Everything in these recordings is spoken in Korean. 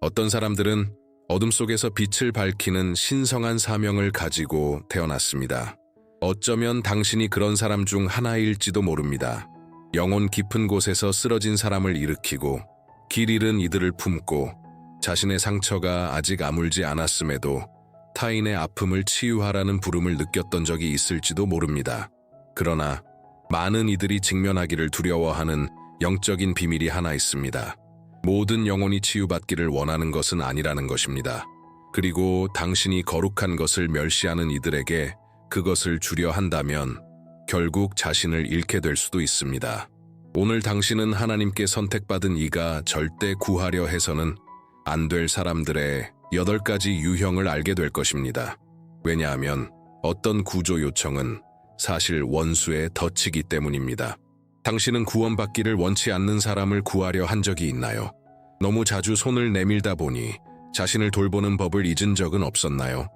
어떤 사람들은 어둠 속에서 빛을 밝히는 신성한 사명을 가지고 태어났습니다. 어쩌면 당신이 그런 사람 중 하나일지도 모릅니다. 영혼 깊은 곳에서 쓰러진 사람을 일으키고 길 잃은 이들을 품고 자신의 상처가 아직 아물지 않았음에도 타인의 아픔을 치유하라는 부름을 느꼈던 적이 있을지도 모릅니다. 그러나 많은 이들이 직면하기를 두려워하는 영적인 비밀이 하나 있습니다. 모든 영혼이 치유받기를 원하는 것은 아니라는 것입니다. 그리고 당신이 거룩한 것을 멸시하는 이들에게 그것을 주려 한다면 결국 자신을 잃게 될 수도 있습니다. 오늘 당신은 하나님께 선택받은 이가 절대 구하려 해서는 안 될 사람들의 8가지 유형을 알게 될 것입니다. 왜냐하면 어떤 구조 요청은 사실 원수의 덫이기 때문입니다. 당신은 구원받기를 원치 않는 사람을 구하려 한 적이 있나요? 너무 자주 손을 내밀다 보니 자신을 돌보는 법을 잊은 적은 없었나요?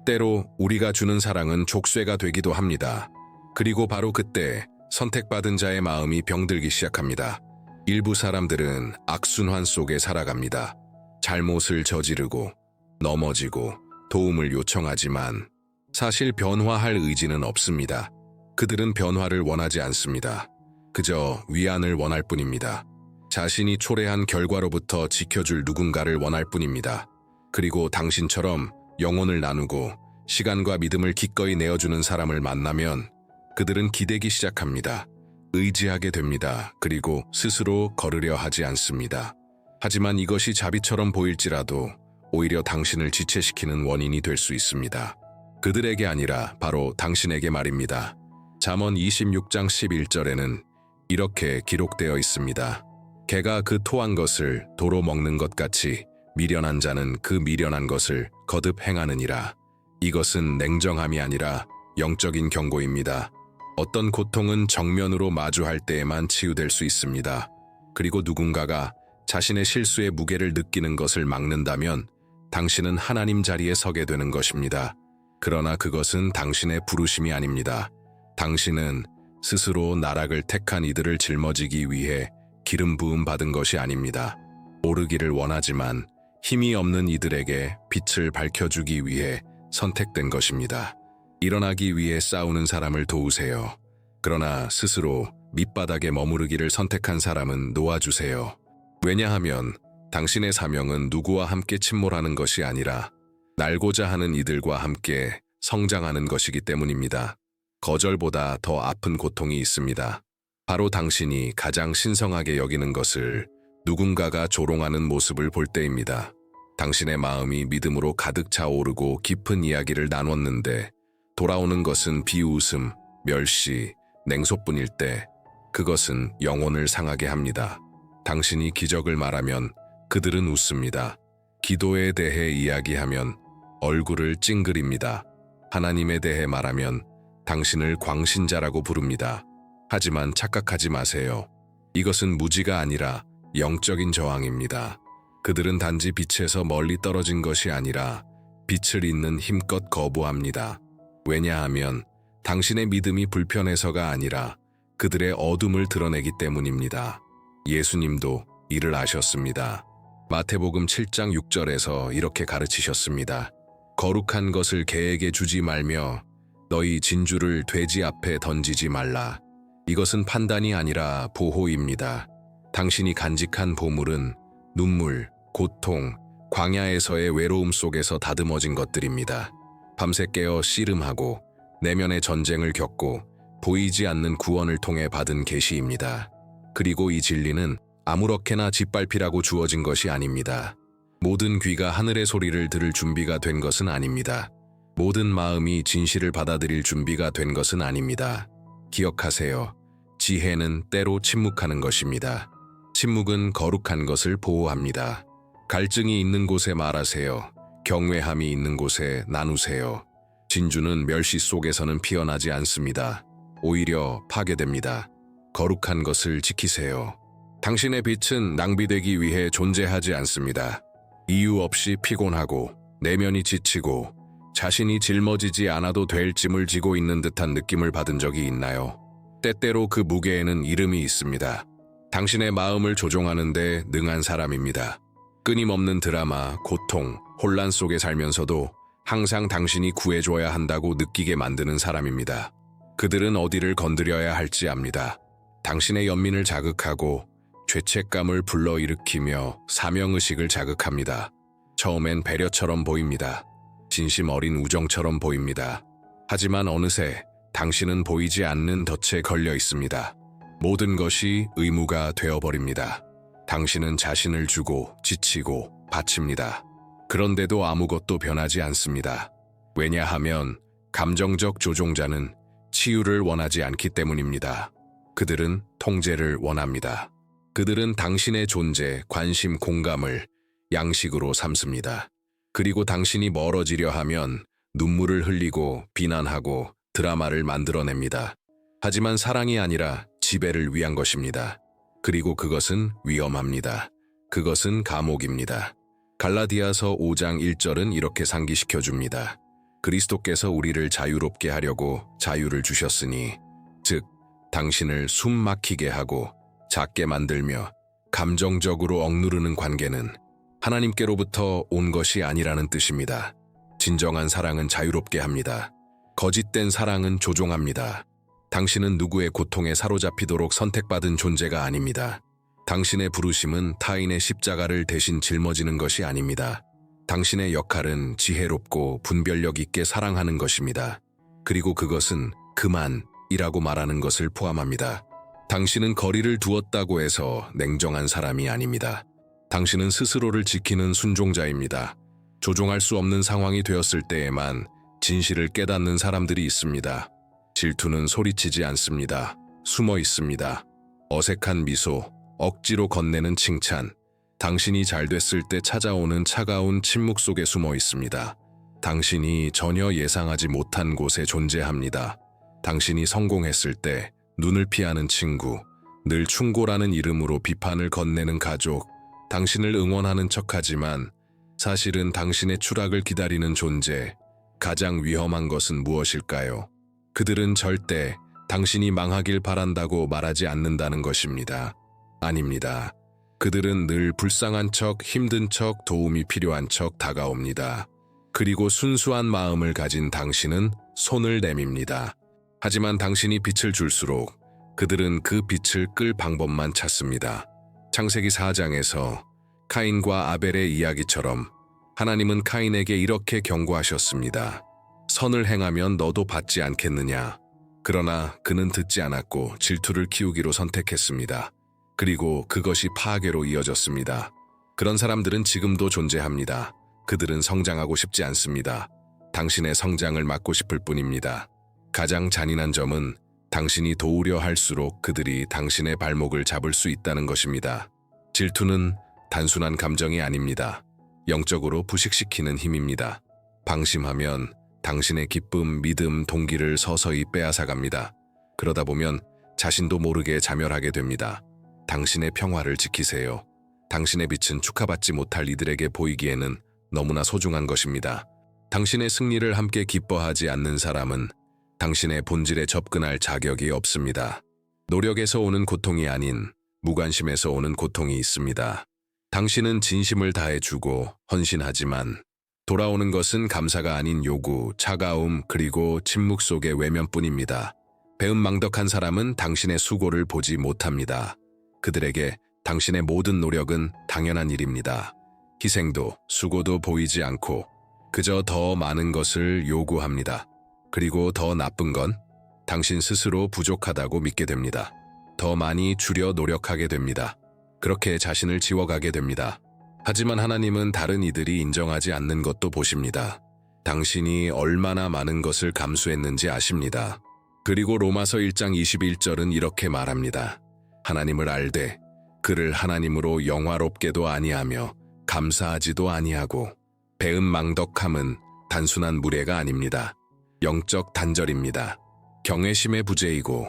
때로 우리가 주는 사랑은 족쇄가 되기도 합니다. 그리고 바로 그때 선택받은 자의 마음이 병들기 시작합니다. 일부 사람들은 악순환 속에 살아갑니다. 잘못을 저지르고 넘어지고 도움을 요청하지만 사실 변화할 의지는 없습니다. 그들은 변화를 원하지 않습니다. 그저 위안을 원할 뿐입니다. 자신이 초래한 결과로부터 지켜줄 누군가를 원할 뿐입니다. 그리고 당신처럼 영혼을 나누고 시간과 믿음을 기꺼이 내어주는 사람을 만나면 그들은 기대기 시작합니다. 의지하게 됩니다. 그리고 스스로 걸으려 하지 않습니다. 하지만 이것이 자비처럼 보일지라도 오히려 당신을 지체시키는 원인이 될 수 있습니다. 그들에게 아니라 바로 당신에게 말입니다. 잠언 26장 11절에는 이렇게 기록되어 있습니다. 개가 그 토한 것을 도로 먹는 것 같이 미련한 자는 그 미련한 것을 거듭 행하느니라. 이것은 냉정함이 아니라 영적인 경고입니다. 어떤 고통은 정면으로 마주할 때에만 치유될 수 있습니다. 그리고 누군가가 자신의 실수의 무게를 느끼는 것을 막는다면 당신은 하나님 자리에 서게 되는 것입니다. 그러나 그것은 당신의 부르심이 아닙니다. 당신은 스스로 나락을 택한 이들을 짊어지기 위해 기름 부음 받은 것이 아닙니다. 오르기를 원하지만 힘이 없는 이들에게 빛을 밝혀주기 위해 선택된 것입니다. 일어나기 위해 싸우는 사람을 도우세요. 그러나 스스로 밑바닥에 머무르기를 선택한 사람은 놓아주세요. 왜냐하면 당신의 사명은 누구와 함께 침몰하는 것이 아니라 날고자 하는 이들과 함께 성장하는 것이기 때문입니다. 거절보다 더 아픈 고통이 있습니다. 바로 당신이 가장 신성하게 여기는 것을 누군가가 조롱하는 모습을 볼 때입니다. 당신의 마음이 믿음으로 가득 차오르고 깊은 이야기를 나눴는데 돌아오는 것은 비웃음, 멸시, 냉소뿐일 때 그것은 영혼을 상하게 합니다. 당신이 기적을 말하면 그들은 웃습니다. 기도에 대해 이야기하면 얼굴을 찡그립니다. 하나님에 대해 말하면 당신을 광신자라고 부릅니다. 하지만 착각하지 마세요. 이것은 무지가 아니라 영적인 저항입니다. 그들은 단지 빛에서 멀리 떨어진 것이 아니라 빛을 잇는 힘껏 거부합니다. 왜냐하면 당신의 믿음이 불편해서가 아니라 그들의 어둠을 드러내기 때문입니다. 예수님도 이를 아셨습니다. 마태복음 7장 6절에서 이렇게 가르치셨습니다. 거룩한 것을 개에게 주지 말며 너희 진주를 돼지 앞에 던지지 말라. 이것은 판단이 아니라 보호입니다. 당신이 간직한 보물은 눈물, 고통, 광야에서의 외로움 속에서 다듬어진 것들입니다. 밤새 깨어 씨름하고 내면의 전쟁을 겪고 보이지 않는 구원을 통해 받은 계시입니다. 그리고 이 진리는 아무렇게나 짓밟히라고 주어진 것이 아닙니다. 모든 귀가 하늘의 소리를 들을 준비가 된 것은 아닙니다. 모든 마음이 진실을 받아들일 준비가 된 것은 아닙니다. 기억하세요. 지혜는 때로 침묵하는 것입니다. 침묵은 거룩한 것을 보호합니다. 갈증이 있는 곳에 말하세요. 경외함이 있는 곳에 나누세요. 진주는 멸시 속에서는 피어나지 않습니다. 오히려 파괴됩니다. 거룩한 것을 지키세요. 당신의 빛은 낭비되기 위해 존재하지 않습니다. 이유 없이 피곤하고 내면이 지치고 자신이 짊어지지 않아도 될 짐을 지고 있는 듯한 느낌을 받은 적이 있나요? 때때로 그 무게에는 이름이 있습니다. 당신의 마음을 조종하는 데 능한 사람입니다. 끊임없는 드라마, 고통, 혼란 속에 살면서도 항상 당신이 구해줘야 한다고 느끼게 만드는 사람입니다. 그들은 어디를 건드려야 할지 압니다. 당신의 연민을 자극하고 죄책감을 불러일으키며 사명의식을 자극합니다. 처음엔 배려처럼 보입니다. 진심 어린 우정처럼 보입니다. 하지만 어느새 당신은 보이지 않는 덫에 걸려 있습니다. 모든 것이 의무가 되어버립니다. 당신은 자신을 주고 지치고 바칩니다. 그런데도 아무것도 변하지 않습니다. 왜냐하면 감정적 조종자는 치유를 원하지 않기 때문입니다. 그들은 통제를 원합니다. 그들은 당신의 존재, 관심, 공감을 양식으로 삼습니다. 그리고 당신이 멀어지려 하면 눈물을 흘리고 비난하고 드라마를 만들어냅니다. 하지만 사랑이 아니라 지배를 위한 것입니다. 그리고 그것은 위험합니다. 그것은 감옥입니다. 갈라디아서 5장 1절은 이렇게 상기시켜줍니다. 그리스도께서 우리를 자유롭게 하려고 자유를 주셨으니, 즉 당신을 숨 막히게 하고 작게 만들며 감정적으로 억누르는 관계는 하나님께로부터 온 것이 아니라는 뜻입니다. 진정한 사랑은 자유롭게 합니다. 거짓된 사랑은 조종합니다. 당신은 누구의 고통에 사로잡히도록 선택받은 존재가 아닙니다. 당신의 부르심은 타인의 십자가를 대신 짊어지는 것이 아닙니다. 당신의 역할은 지혜롭고 분별력 있게 사랑하는 것입니다. 그리고 그것은 그만이라고 말하는 것을 포함합니다. 당신은 거리를 두었다고 해서 냉정한 사람이 아닙니다. 당신은 스스로를 지키는 순종자입니다. 조종할 수 없는 상황이 되었을 때에만 진실을 깨닫는 사람들이 있습니다. 질투는 소리치지 않습니다. 숨어 있습니다. 어색한 미소, 억지로 건네는 칭찬, 당신이 잘 됐을 때 찾아오는 차가운 침묵 속에 숨어 있습니다. 당신이 전혀 예상하지 못한 곳에 존재합니다. 당신이 성공했을 때 눈을 피하는 친구, 늘 충고라는 이름으로 비판을 건네는 가족, 당신을 응원하는 척하지만 사실은 당신의 추락을 기다리는 존재. 가장 위험한 것은 무엇일까요? 그들은 절대 당신이 망하길 바란다고 말하지 않는다는 것입니다. 아닙니다. 그들은 늘 불쌍한 척, 힘든 척, 도움이 필요한 척 다가옵니다. 그리고 순수한 마음을 가진 당신은 손을 내밉니다. 하지만 당신이 빛을 줄수록 그들은 그 빛을 끌 방법만 찾습니다. 창세기 4장에서 카인과 아벨의 이야기처럼 하나님은 카인에게 이렇게 경고하셨습니다. 선을 행하면 너도 받지 않겠느냐. 그러나 그는 듣지 않았고 질투를 키우기로 선택했습니다. 그리고 그것이 파괴로 이어졌습니다. 그런 사람들은 지금도 존재합니다. 그들은 성장하고 싶지 않습니다. 당신의 성장을 막고 싶을 뿐입니다. 가장 잔인한 점은 당신이 도우려 할수록 그들이 당신의 발목을 잡을 수 있다는 것입니다. 질투는 단순한 감정이 아닙니다. 영적으로 부식시키는 힘입니다. 방심하면 당신의 기쁨, 믿음, 동기를 서서히 빼앗아갑니다. 그러다 보면 자신도 모르게 자멸하게 됩니다. 당신의 평화를 지키세요. 당신의 빛은 축하받지 못할 이들에게 보이기에는 너무나 소중한 것입니다. 당신의 승리를 함께 기뻐하지 않는 사람은 당신의 본질에 접근할 자격이 없습니다. 노력에서 오는 고통이 아닌 무관심에서 오는 고통이 있습니다. 당신은 진심을 다해주고 헌신하지만 돌아오는 것은 감사가 아닌 요구, 차가움, 그리고 침묵 속의 외면뿐입니다. 배은망덕한 사람은 당신의 수고를 보지 못합니다. 그들에게 당신의 모든 노력은 당연한 일입니다. 희생도 수고도 보이지 않고 그저 더 많은 것을 요구합니다. 그리고 더 나쁜 건 당신 스스로 부족하다고 믿게 됩니다. 더 많이 주려 노력하게 됩니다. 그렇게 자신을 지워가게 됩니다. 하지만 하나님은 다른 이들이 인정하지 않는 것도 보십니다. 당신이 얼마나 많은 것을 감수했는지 아십니다. 그리고 로마서 1장 21절은 이렇게 말합니다. 하나님을 알되 그를 하나님으로 영화롭게도 아니하며 감사하지도 아니하고 배은망덕함은 단순한 무례가 아닙니다. 영적 단절입니다. 경외심의 부재이고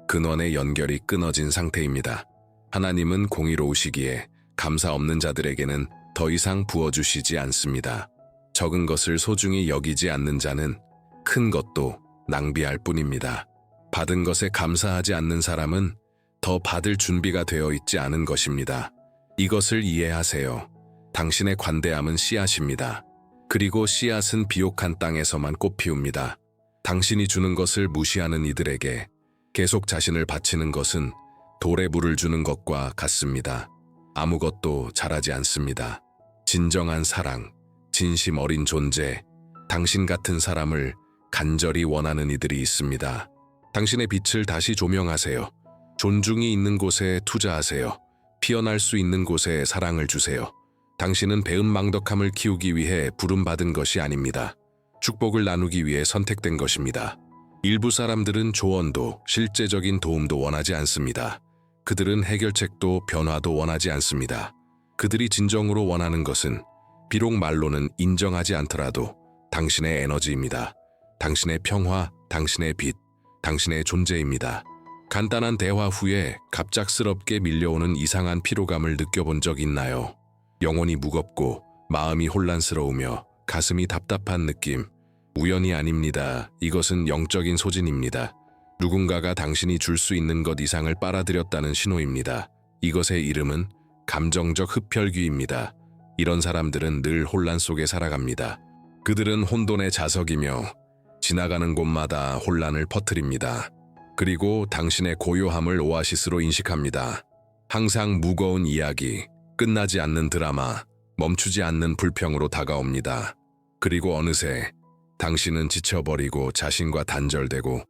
근원의 연결이 끊어진 상태입니다. 하나님은 공의로우시기에 감사 없는 자들에게는 더 이상 부어주시지 않습니다. 적은 것을 소중히 여기지 않는 자는 큰 것도 낭비할 뿐입니다. 받은 것에 감사하지 않는 사람은 더 받을 준비가 되어 있지 않은 것입니다. 이것을 이해하세요. 당신의 관대함은 씨앗입니다. 그리고 씨앗은 비옥한 땅에서만 꽃 피웁니다. 당신이 주는 것을 무시하는 이들에게 계속 자신을 바치는 것은 돌에 물을 주는 것과 같습니다. 아무것도 잘하지 않습니다. 진정한 사랑, 진심 어린 존재, 당신 같은 사람을 간절히 원하는 이들이 있습니다. 당신의 빛을 다시 조명하세요. 존중이 있는 곳에 투자하세요. 피어날 수 있는 곳에 사랑을 주세요. 당신은 배은망덕함을 키우기 위해 부름받은 것이 아닙니다. 축복을 나누기 위해 선택된 것입니다. 일부 사람들은 조언도 실제적인 도움도 원하지 않습니다. 그들은 해결책도 변화도 원하지 않습니다. 그들이 진정으로 원하는 것은 비록 말로는 인정하지 않더라도 당신의 에너지입니다. 당신의 평화, 당신의 빛, 당신의 존재입니다. 간단한 대화 후에 갑작스럽게 밀려오는 이상한 피로감을 느껴본 적 있나요? 영혼이 무겁고 마음이 혼란스러우며 가슴이 답답한 느낌. 우연이 아닙니다. 이것은 영적인 소진입니다. 누군가가 당신이 줄 수 있는 것 이상을 빨아들였다는 신호입니다. 이것의 이름은 감정적 흡혈귀입니다. 이런 사람들은 늘 혼란 속에 살아갑니다. 그들은 혼돈의 자석이며 지나가는 곳마다 혼란을 퍼뜨립니다. 그리고 당신의 고요함을 오아시스로 인식합니다. 항상 무거운 이야기, 끝나지 않는 드라마, 멈추지 않는 불평으로 다가옵니다. 그리고 어느새 당신은 지쳐버리고 자신과 단절되고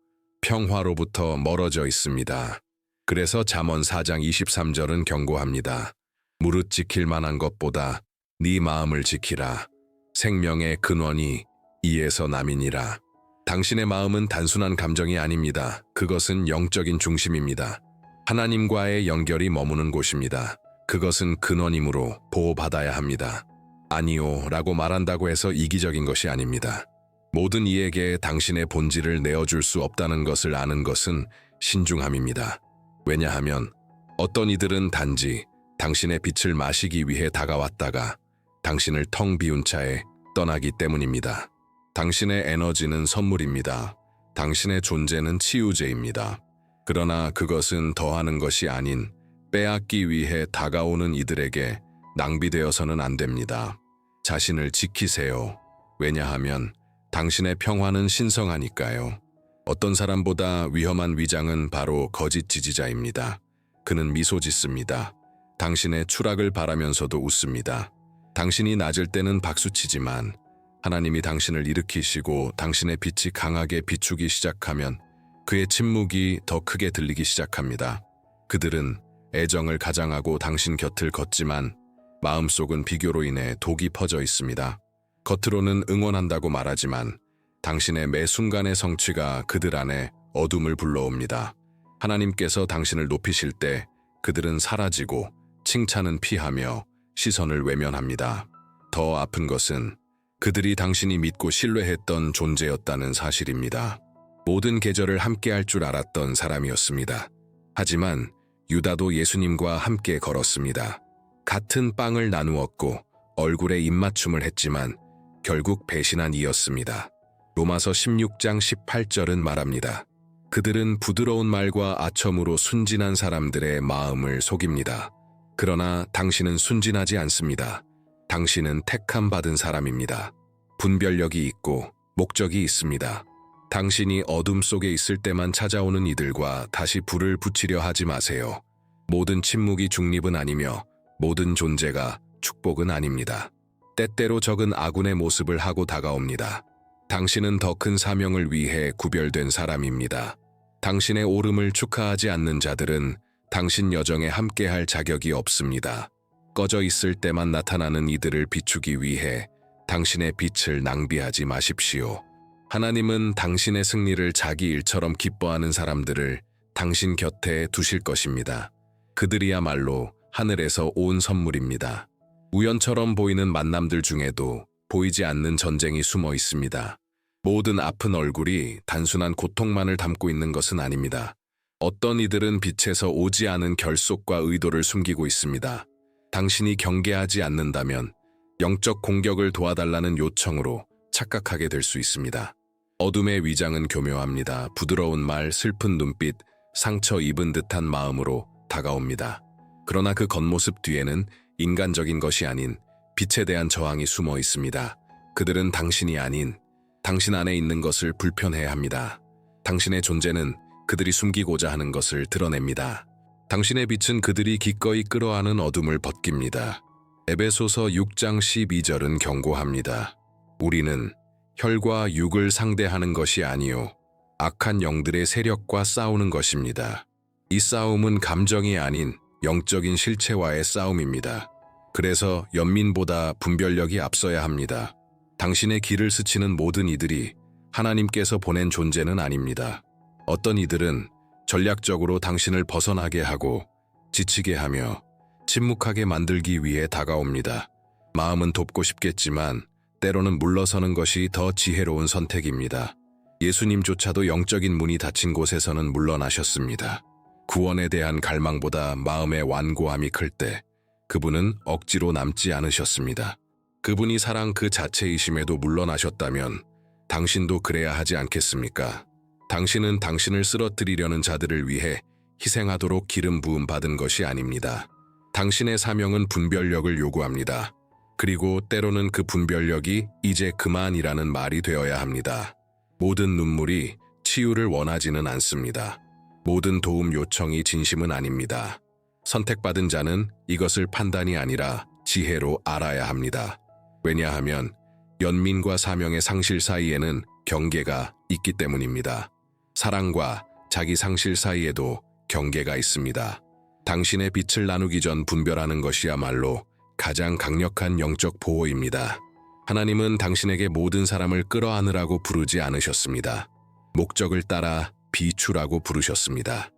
평화로부터 멀어져 있습니다. 그래서 잠언 4장 23절은 경고합니다. 무릇 지킬 만한 것보다 네 마음을 지키라. 생명의 근원이 이에서 남이니라. 당신의 마음은 단순한 감정이 아닙니다. 그것은 영적인 중심입니다. 하나님과의 연결이 머무는 곳입니다. 그것은 근원이므로 보호받아야 합니다. 아니요 라고 말한다고 해서 이기적인 것이 아닙니다. 모든 이에게 당신의 본질을 내어줄 수 없다는 것을 아는 것은 신중함입니다. 왜냐하면 어떤 이들은 단지 당신의 빛을 마시기 위해 다가왔다가 당신을 텅 비운 차에 떠나기 때문입니다. 당신의 에너지는 선물입니다. 당신의 존재는 치유제입니다. 그러나 그것은 더하는 것이 아닌 빼앗기 위해 다가오는 이들에게 낭비되어서는 안 됩니다. 자신을 지키세요. 왜냐하면 당신의 평화는 신성하니까요. 어떤 사람보다 위험한 위장은 바로 거짓 지지자입니다. 그는 미소 짓습니다. 당신의 추락을 바라면서도 웃습니다. 당신이 낮을 때는 박수치지만 하나님이 당신을 일으키시고 당신의 빛이 강하게 비추기 시작하면 그의 침묵이 더 크게 들리기 시작합니다. 그들은 애정을 가장하고 당신 곁을 걷지만 마음속은 비교로 인해 독이 퍼져 있습니다. 겉으로는 응원한다고 말하지만 당신의 매 순간의 성취가 그들 안에 어둠을 불러옵니다. 하나님께서 당신을 높이실 때 그들은 사라지고 칭찬은 피하며 시선을 외면합니다. 더 아픈 것은 그들이 당신이 믿고 신뢰했던 존재였다는 사실입니다. 모든 계절을 함께할 줄 알았던 사람이었습니다. 하지만 유다도 예수님과 함께 걸었습니다. 같은 빵을 나누었고 얼굴에 입맞춤을 했지만 결국 배신한 이였습니다. 로마서 16장 18절은 말합니다. 그들은 부드러운 말과 아첨으로 순진한 사람들의 마음을 속입니다. 그러나 당신은 순진하지 않습니다. 당신은 택함 받은 사람입니다. 분별력이 있고 목적이 있습니다. 당신이 어둠 속에 있을 때만 찾아오는 이들과 다시 불을 붙이려 하지 마세요. 모든 침묵이 중립은 아니며 모든 존재가 축복은 아닙니다. 때때로 적은 아군의 모습을 하고 다가옵니다. 당신은 더 큰 사명을 위해 구별된 사람입니다. 당신의 오름을 축하하지 않는 자들은 당신 여정에 함께할 자격이 없습니다. 꺼져 있을 때만 나타나는 이들을 비추기 위해 당신의 빛을 낭비하지 마십시오. 하나님은 당신의 승리를 자기 일처럼 기뻐하는 사람들을 당신 곁에 두실 것입니다. 그들이야말로 하늘에서 온 선물입니다. 우연처럼 보이는 만남들 중에도 보이지 않는 전쟁이 숨어 있습니다. 모든 아픈 얼굴이 단순한 고통만을 담고 있는 것은 아닙니다. 어떤 이들은 빛에서 오지 않은 결속과 의도를 숨기고 있습니다. 당신이 경계하지 않는다면 영적 공격을 도와달라는 요청으로 착각하게 될 수 있습니다. 어둠의 위장은 교묘합니다. 부드러운 말, 슬픈 눈빛, 상처 입은 듯한 마음으로 다가옵니다. 그러나 그 겉모습 뒤에는 인간적인 것이 아닌 빛에 대한 저항이 숨어 있습니다. 그들은 당신이 아닌 당신 안에 있는 것을 불편해합니다. 당신의 존재는 그들이 숨기고자 하는 것을 드러냅니다. 당신의 빛은 그들이 기꺼이 끌어안은 어둠을 벗깁니다. 에베소서 6장 12절은 경고합니다. 우리는 혈과 육을 상대하는 것이 아니요 악한 영들의 세력과 싸우는 것입니다. 이 싸움은 감정이 아닌 영적인 실체와의 싸움입니다. 그래서 연민보다 분별력이 앞서야 합니다. 당신의 길을 스치는 모든 이들이 하나님께서 보낸 존재는 아닙니다. 어떤 이들은 전략적으로 당신을 벗어나게 하고 지치게 하며 침묵하게 만들기 위해 다가옵니다. 마음은 돕고 싶겠지만 때로는 물러서는 것이 더 지혜로운 선택입니다. 예수님조차도 영적인 문이 닫힌 곳에서는 물러나셨습니다. 구원에 대한 갈망보다 마음의 완고함이 클 때 그분은 억지로 남지 않으셨습니다. 그분이 사랑 그 자체이심에도 물러나셨다면 당신도 그래야 하지 않겠습니까? 당신은 당신을 쓰러뜨리려는 자들을 위해 희생하도록 기름 부음 받은 것이 아닙니다. 당신의 사명은 분별력을 요구합니다. 그리고 때로는 그 분별력이 이제 그만이라는 말이 되어야 합니다. 모든 눈물이 치유를 원하지는 않습니다. 모든 도움 요청이 진심은 아닙니다. 선택받은 자는 이것을 판단이 아니라 지혜로 알아야 합니다. 왜냐하면 연민과 사명의 상실 사이에는 경계가 있기 때문입니다. 사랑과 자기 상실 사이에도 경계가 있습니다. 당신의 빛을 나누기 전 분별하는 것이야말로 가장 강력한 영적 보호입니다. 하나님은 당신에게 모든 사람을 끌어안으라고 부르지 않으셨습니다. 목적을 따라 비추라고 부르셨습니다.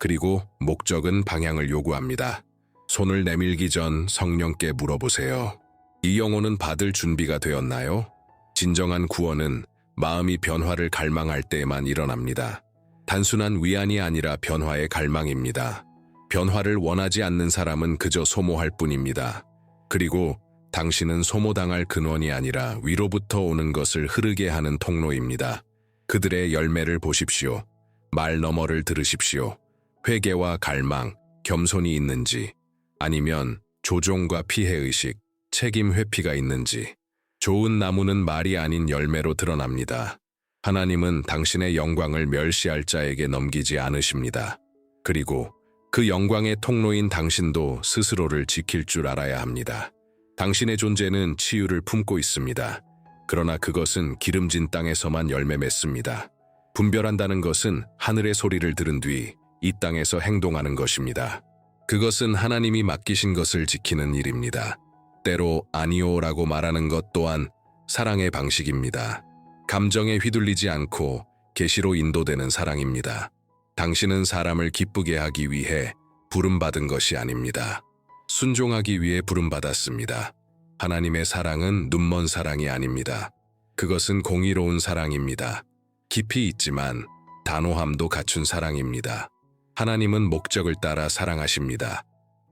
그리고 목적은 방향을 요구합니다. 손을 내밀기 전 성령께 물어보세요. 이 영혼은 받을 준비가 되었나요? 진정한 구원은 마음이 변화를 갈망할 때에만 일어납니다. 단순한 위안이 아니라 변화의 갈망입니다. 변화를 원하지 않는 사람은 그저 소모할 뿐입니다. 그리고 당신은 소모당할 근원이 아니라 위로부터 오는 것을 흐르게 하는 통로입니다. 그들의 열매를 보십시오. 말 너머를 들으십시오. 회개와 갈망, 겸손이 있는지, 아니면 조종과 피해의식, 책임 회피가 있는지. 좋은 나무는 말이 아닌 열매로 드러납니다. 하나님은 당신의 영광을 멸시할 자에게 넘기지 않으십니다. 그리고 그 영광의 통로인 당신도 스스로를 지킬 줄 알아야 합니다. 당신의 존재는 치유를 품고 있습니다. 그러나 그것은 기름진 땅에서만 열매 맺습니다. 분별한다는 것은 하늘의 소리를 들은 뒤 이 땅에서 행동하는 것입니다. 그것은 하나님이 맡기신 것을 지키는 일입니다. 때로 아니오라고 말하는 것 또한 사랑의 방식입니다. 감정에 휘둘리지 않고 계시로 인도되는 사랑입니다. 당신은 사람을 기쁘게 하기 위해 부름받은 것이 아닙니다. 순종하기 위해 부름받았습니다. 하나님의 사랑은 눈먼 사랑이 아닙니다. 그것은 공의로운 사랑입니다. 깊이 있지만 단호함도 갖춘 사랑입니다. 하나님은 목적을 따라 사랑하십니다.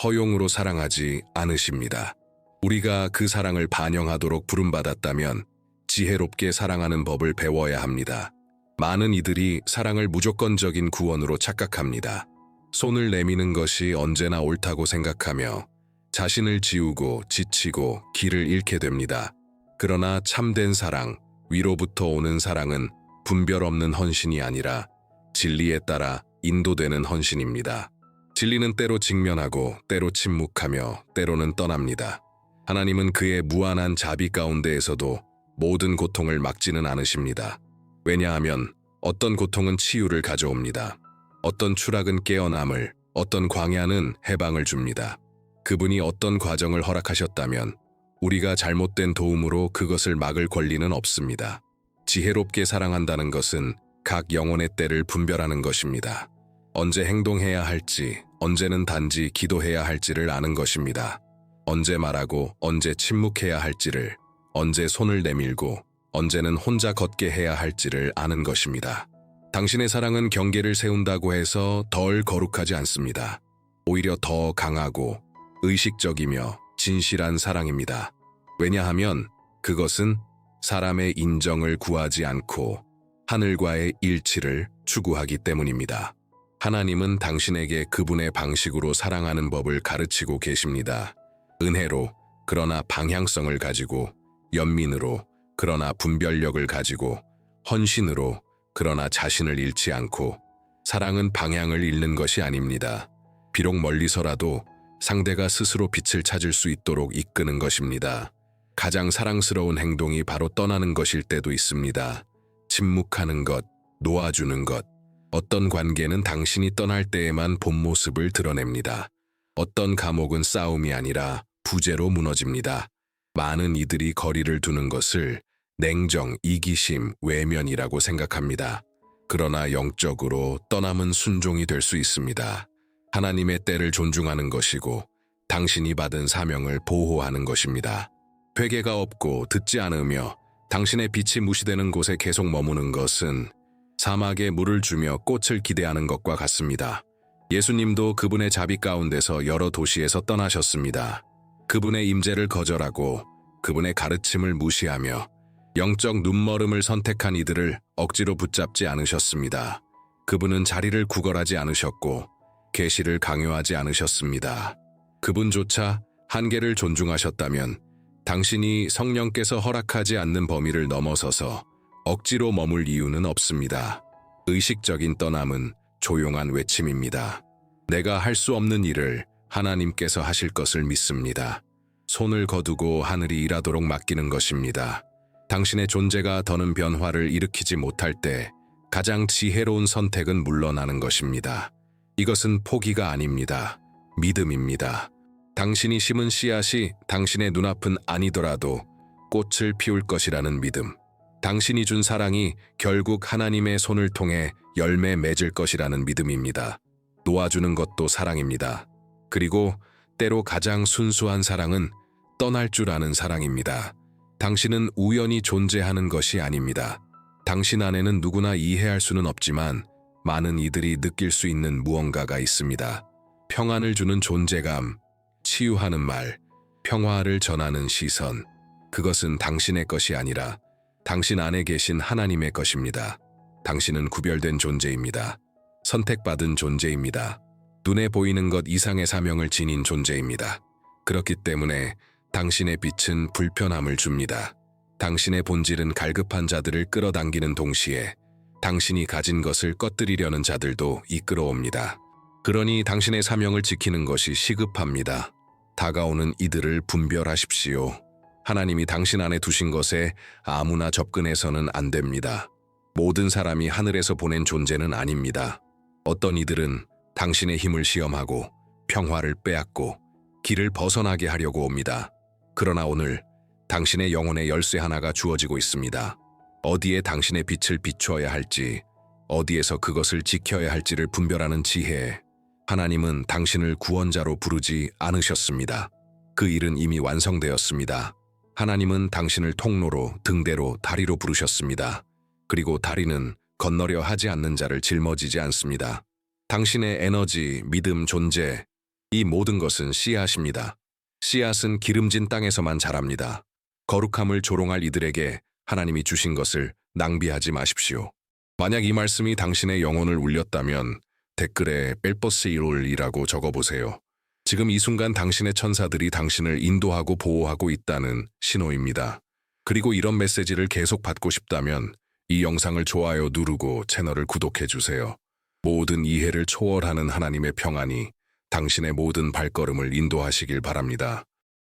허용으로 사랑하지 않으십니다. 우리가 그 사랑을 반영하도록 부름받았다면 지혜롭게 사랑하는 법을 배워야 합니다. 많은 이들이 사랑을 무조건적인 구원으로 착각합니다. 손을 내미는 것이 언제나 옳다고 생각하며 자신을 지우고 지치고 길을 잃게 됩니다. 그러나 참된 사랑, 위로부터 오는 사랑은 분별 없는 헌신이 아니라 진리에 따라 인도되는 헌신입니다. 진리는 때로 직면하고 때로 침묵하며 때로는 떠납니다. 하나님은 그의 무한한 자비 가운데에서도 모든 고통을 막지는 않으십니다. 왜냐하면 어떤 고통은 치유를 가져옵니다. 어떤 추락은 깨어남을, 어떤 광야는 해방을 줍니다. 그분이 어떤 과정을 허락하셨다면 우리가 잘못된 도움으로 그것을 막을 권리는 없습니다. 지혜롭게 사랑한다는 것은 각 영혼의 때를 분별하는 것입니다. 언제 행동해야 할지, 언제는 단지 기도해야 할지를 아는 것입니다. 언제 말하고 언제 침묵해야 할지를, 언제 손을 내밀고 언제는 혼자 걷게 해야 할지를 아는 것입니다. 당신의 사랑은 경계를 세운다고 해서 덜 거룩하지 않습니다. 오히려 더 강하고 의식적이며 진실한 사랑입니다. 왜냐하면 그것은 사람의 인정을 구하지 않고 하늘과의 일치를 추구하기 때문입니다. 하나님은 당신에게 그분의 방식으로 사랑하는 법을 가르치고 계십니다. 은혜로, 그러나 방향성을 가지고, 연민으로 그러나 분별력을 가지고, 헌신으로 그러나 자신을 잃지 않고. 사랑은 방향을 잃는 것이 아닙니다. 비록 멀리서라도 상대가 스스로 빛을 찾을 수 있도록 이끄는 것입니다. 가장 사랑스러운 행동이 바로 떠나는 것일 때도 있습니다. 침묵하는 것, 놓아주는 것. 어떤 관계는 당신이 떠날 때에만 본 모습을 드러냅니다. 어떤 감옥은 싸움이 아니라 부재로 무너집니다. 많은 이들이 거리를 두는 것을 냉정, 이기심, 외면이라고 생각합니다. 그러나 영적으로 떠남은 순종이 될 수 있습니다. 하나님의 때를 존중하는 것이고 당신이 받은 사명을 보호하는 것입니다. 회개가 없고 듣지 않으며 당신의 빛이 무시되는 곳에 계속 머무는 것은 사막에 물을 주며 꽃을 기대하는 것과 같습니다. 예수님도 그분의 자비 가운데서 여러 도시에서 떠나셨습니다. 그분의 임재를 거절하고 그분의 가르침을 무시하며 영적 눈머름을 선택한 이들을 억지로 붙잡지 않으셨습니다. 그분은 자리를 구걸하지 않으셨고 계시를 강요하지 않으셨습니다. 그분조차 한계를 존중하셨다면 당신이 성령께서 허락하지 않는 범위를 넘어서서 억지로 머물 이유는 없습니다. 의식적인 떠남은 조용한 외침입니다. 내가 할 수 없는 일을 하나님께서 하실 것을 믿습니다. 손을 거두고 하늘이 일하도록 맡기는 것입니다. 당신의 존재가 더는 변화를 일으키지 못할 때 가장 지혜로운 선택은 물러나는 것입니다. 이것은 포기가 아닙니다. 믿음입니다. 당신이 심은 씨앗이 당신의 눈앞은 아니더라도 꽃을 피울 것이라는 믿음. 당신이 준 사랑이 결국 하나님의 손을 통해 열매 맺을 것이라는 믿음입니다. 놓아주는 것도 사랑입니다. 그리고 때로 가장 순수한 사랑은 떠날 줄 아는 사랑입니다. 당신은 우연히 존재하는 것이 아닙니다. 당신 안에는 누구나 이해할 수는 없지만 많은 이들이 느낄 수 있는 무언가가 있습니다. 평안을 주는 존재감, 치유하는 말, 평화를 전하는 시선. 그것은 당신의 것이 아니라 당신 안에 계신 하나님의 것입니다. 당신은 구별된 존재입니다. 선택받은 존재입니다. 눈에 보이는 것 이상의 사명을 지닌 존재입니다. 그렇기 때문에 당신의 빛은 불편함을 줍니다. 당신의 본질은 갈급한 자들을 끌어당기는 동시에 당신이 가진 것을 꺼뜨리려는 자들도 이끌어옵니다. 그러니 당신의 사명을 지키는 것이 시급합니다. 다가오는 이들을 분별하십시오. 하나님이 당신 안에 두신 것에 아무나 접근해서는 안 됩니다. 모든 사람이 하늘에서 보낸 존재는 아닙니다. 어떤 이들은 당신의 힘을 시험하고 평화를 빼앗고 길을 벗어나게 하려고 옵니다. 그러나 오늘 당신의 영혼의 열쇠 하나가 주어지고 있습니다. 어디에 당신의 빛을 비추어야 할지, 어디에서 그것을 지켜야 할지를 분별하는 지혜. 하나님은 당신을 구원자로 부르지 않으셨습니다. 그 일은 이미 완성되었습니다. 하나님은 당신을 통로로, 등대로, 다리로 부르셨습니다. 그리고 다리는 건너려 하지 않는 자를 짊어지지 않습니다. 당신의 에너지, 믿음, 존재, 이 모든 것은 씨앗입니다. 씨앗은 기름진 땅에서만 자랍니다. 거룩함을 조롱할 이들에게 하나님이 주신 것을 낭비하지 마십시오. 만약 이 말씀이 당신의 영혼을 울렸다면 댓글에 뺄버스이롤이라고 적어보세요. 지금 이 순간 당신의 천사들이 당신을 인도하고 보호하고 있다는 신호입니다. 그리고 이런 메시지를 계속 받고 싶다면 이 영상을 좋아요 누르고 채널을 구독해주세요. 모든 이해를 초월하는 하나님의 평안이 당신의 모든 발걸음을 인도하시길 바랍니다.